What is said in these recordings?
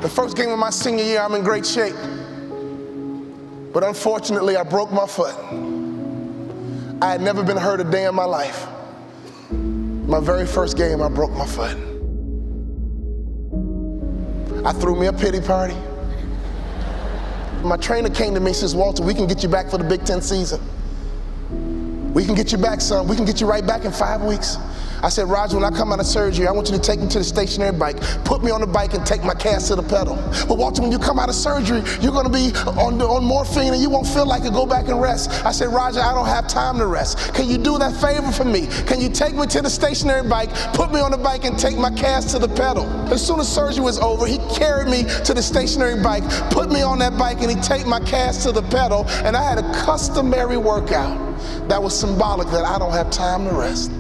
The first game of my senior year, I'm in great shape. But unfortunately, I broke my foot. I had never been hurt a day in my life. My very first game, I broke my foot. I threw me a pity party. My trainer came to me and says, Walter, we can get you back for the Big Ten season. We can get you back, son. We can get you right back in 5 weeks. I said, Roger, when I come out of surgery, I want you to take me to the stationary bike, put me on the bike and take my cast to the pedal. But Walter, when you come out of surgery, you're gonna be on morphine and you won't feel like it. Go back and rest. I said, Roger, I don't have time to rest. Can you do that favor for me? Can you take me to the stationary bike, put me on the bike and take my cast to the pedal? As soon as surgery was over, he carried me to the stationary bike, put me on that bike and he take my cast to the pedal, and I had a customary workout that was symbolic that I don't have time to rest.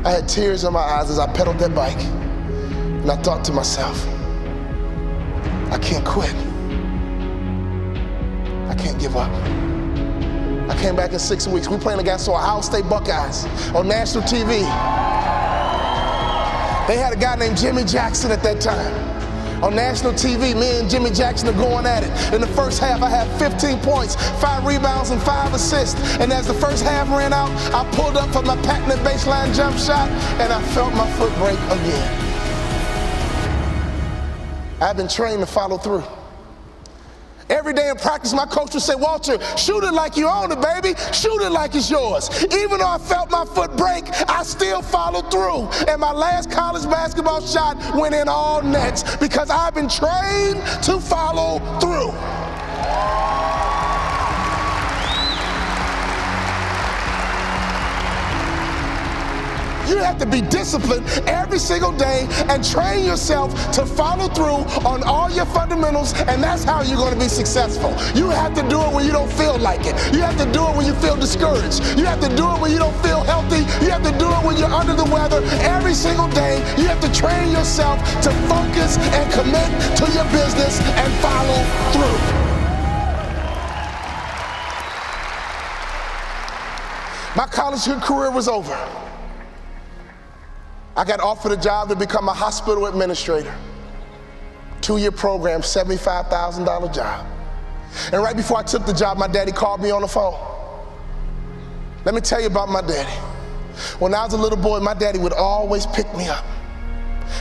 I had tears in my eyes as I pedaled that bike, and I thought to myself, I can't quit. I can't give up. I came back in 6 weeks. We playing against the Ohio State Buckeyes on national TV. They had a guy named Jimmy Jackson at that time. On national TV, me and Jimmy Jackson are going at it. In the first half, I had 15 points, 5 rebounds, and 5 assists. And as the first half ran out, I pulled up for my patented baseline jump shot, and I felt my foot break again. I've been trained to follow through. Every day in practice, my coach would say, Walter, shoot it like you own it, baby. Shoot it like it's yours. Even though I felt my foot break, I still followed through. And my last college basketball shot went in all nets because I've been trained to follow through. You have to be disciplined every single day and train yourself to follow through on all your fundamentals, and that's how you're going to be successful. You have to do it when you don't feel like it. You have to do it when you feel discouraged. You have to do it when you don't feel healthy. You have to do it when you're under the weather. Every single day, you have to train yourself to focus and commit to your business and follow through. My college career was over. I got offered a job to become a hospital administrator. 2-year program, $75,000 job. And right before I took the job, my daddy called me on the phone. Let me tell you about my daddy. When I was a little boy, my daddy would always pick me up.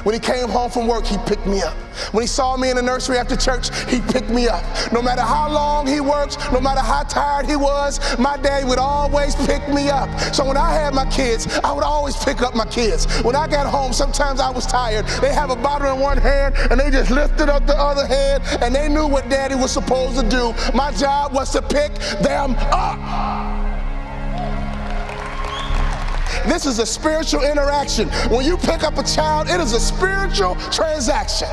When he came home from work, he picked me up. When he saw me in the nursery after church, he picked me up. No matter how long he worked, no matter how tired he was, my daddy would always pick me up. So when I had my kids, I would always pick up my kids. When I got home, sometimes I was tired. They have a bottle in one hand, and they just lifted up the other hand, and they knew what daddy was supposed to do. My job was to pick them up. This is a spiritual interaction. When you pick up a child, it is a spiritual transaction.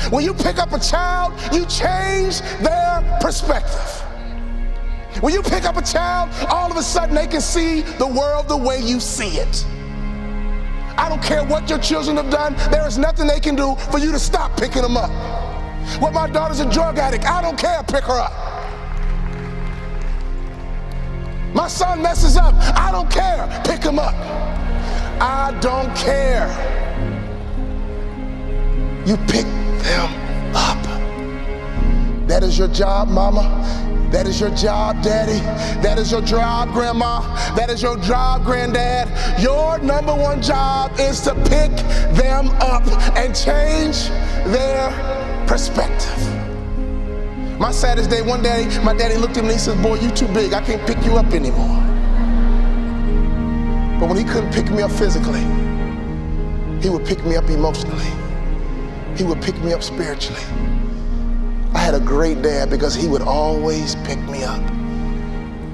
When you pick up a child, you change their perspective. When you pick up a child, all of a sudden they can see the world the way you see it. I don't care what your children have done, there is nothing they can do for you to stop picking them up. Well, my daughter's a drug addict, I don't care, pick her up. My son messes up, I don't care, pick him up. I don't care. You pick them up. That is your job, mama. That is your job, daddy. That is your job, grandma. That is your job, granddad. Your number one job is to pick them up and change their perspective. My saddest day, one day, my daddy looked at me and he said, boy, you too big. I can't pick you up anymore. But when he couldn't pick me up physically, he would pick me up emotionally. He would pick me up spiritually. I had a great dad because he would always pick me up.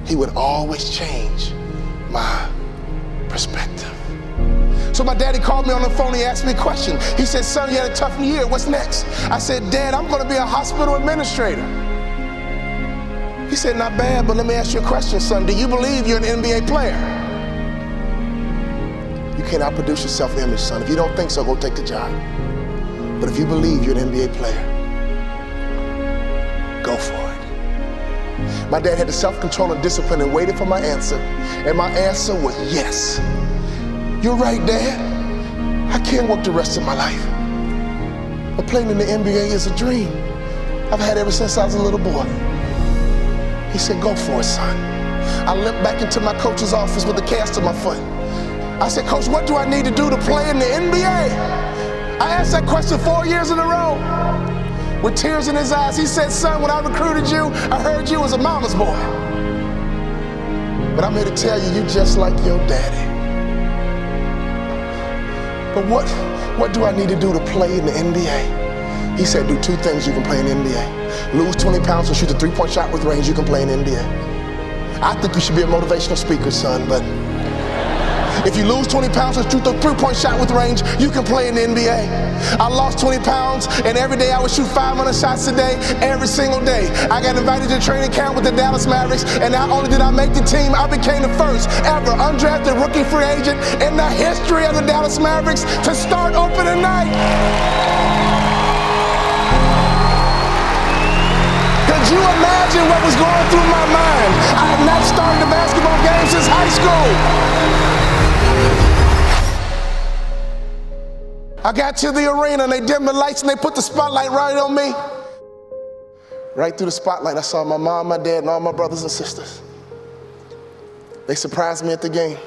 He would always change my perspective. So my daddy called me on the phone, he asked me a question. He said, son, you had a tough year, what's next? I said, Dad, I'm gonna be a hospital administrator. He said, not bad, but let me ask you a question, son. Do you believe you're an NBA player? You can't outproduce your self-image, son. If you don't think so, go take the job. But if you believe you're an NBA player, go for it. My dad had the self-control and discipline and waited for my answer. And my answer was yes. You're right, Dad. I can't work the rest of my life. But playing in the NBA is a dream I've had ever since I was a little boy. He said, go for it, son. I limped back into my coach's office with a cast on my foot. I said, Coach, what do I need to do to play in the NBA? I asked that question 4 years in a row. With tears in his eyes, he said, son, when I recruited you, I heard you was a mama's boy. But I'm here to tell you, you're just like your daddy. But what do I need to do to play in the NBA? He said, do 2 things you can play in the NBA. Lose 20 pounds and shoot a 3-point shot with range, you can play in the NBA. I think you should be a motivational speaker, son, but if you lose 20 pounds and shoot a 3-point shot with range, you can play in the NBA. I lost 20 pounds, and every day I would shoot 500 shots a day, every single day. I got invited to training camp with the Dallas Mavericks, and not only did I make the team, I became the first ever undrafted rookie free agent in the history of the Dallas Mavericks to start opening night. Could you imagine what was going through my mind? I had not started a basketball game since high school. I got to the arena and they dimmed the lights and they put the spotlight right on me. Right through the spotlight, I saw my mom, my dad, and all my brothers and sisters. They surprised me at the game.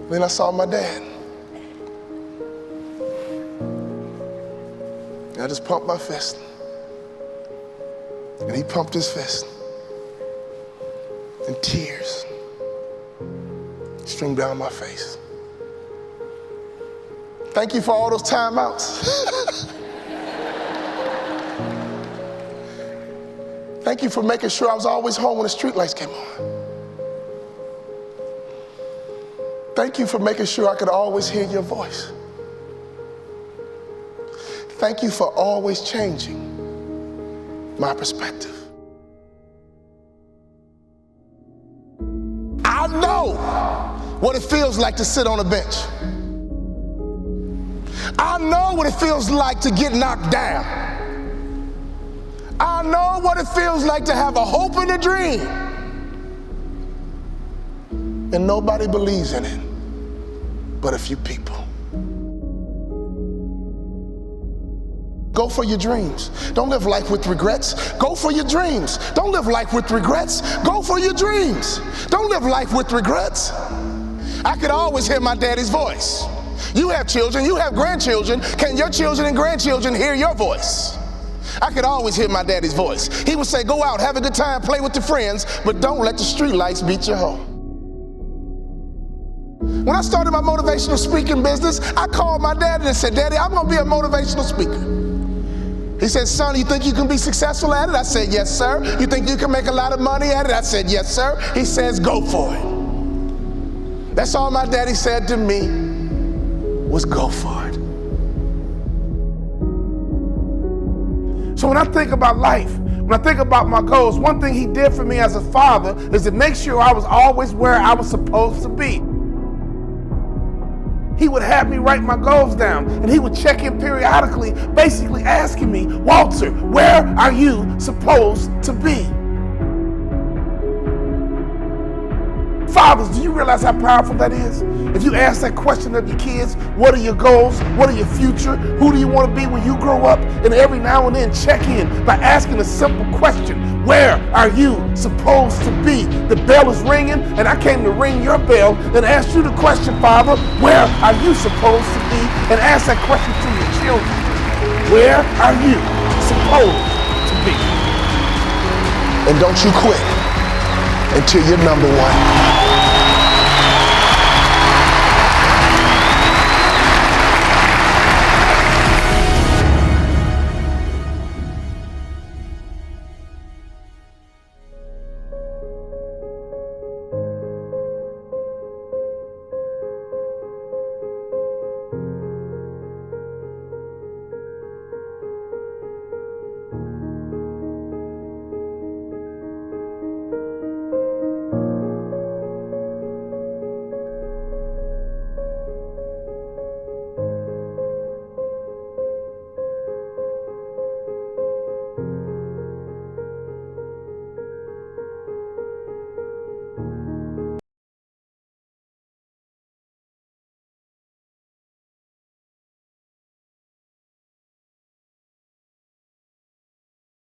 Then I saw my dad. And I just pumped my fist. And he pumped his fist. And tears streamed down my face. Thank you for all those timeouts. Thank you for making sure I was always home when the streetlights came on. Thank you for making sure I could always hear your voice. Thank you for always changing my perspective. I know what it feels like to sit on a bench. I know what it feels like to get knocked down. I know what it feels like to have a hope and a dream, and nobody believes in it but a few people. Go for your dreams. Don't live life with regrets. Go for your dreams. Don't live life with regrets. Go for your dreams. Don't live life with regrets. I could always hear my daddy's voice. You have children, you have grandchildren. Can your children and grandchildren hear your voice? I could always hear my daddy's voice. He would say, go out, have a good time, play with your friends, but don't let the street lights beat you home. When I started my motivational speaking business, I called my daddy and said, Daddy, I'm gonna be a motivational speaker. He said, son, you think you can be successful at it? I said, yes, sir. You think you can make a lot of money at it? I said, yes, sir. He says, go for it. That's all my daddy said to me was go for it. So when I think about life, when I think about my goals, one thing he did for me as a father is to make sure I was always where I was supposed to be. He would have me write my goals down, and he would check in periodically, basically asking me, Walter, where are you supposed to be? Fathers, do you realize how powerful that is? If you ask that question of your kids, what are your goals? What are your future? Who do you want to be when you grow up? And every now and then check in by asking a simple question. Where are you supposed to be? The bell is ringing, and I came to ring your bell and ask you the question, Father, where are you supposed to be? And ask that question to your children. Where are you supposed to be? And don't you quit until you're number one.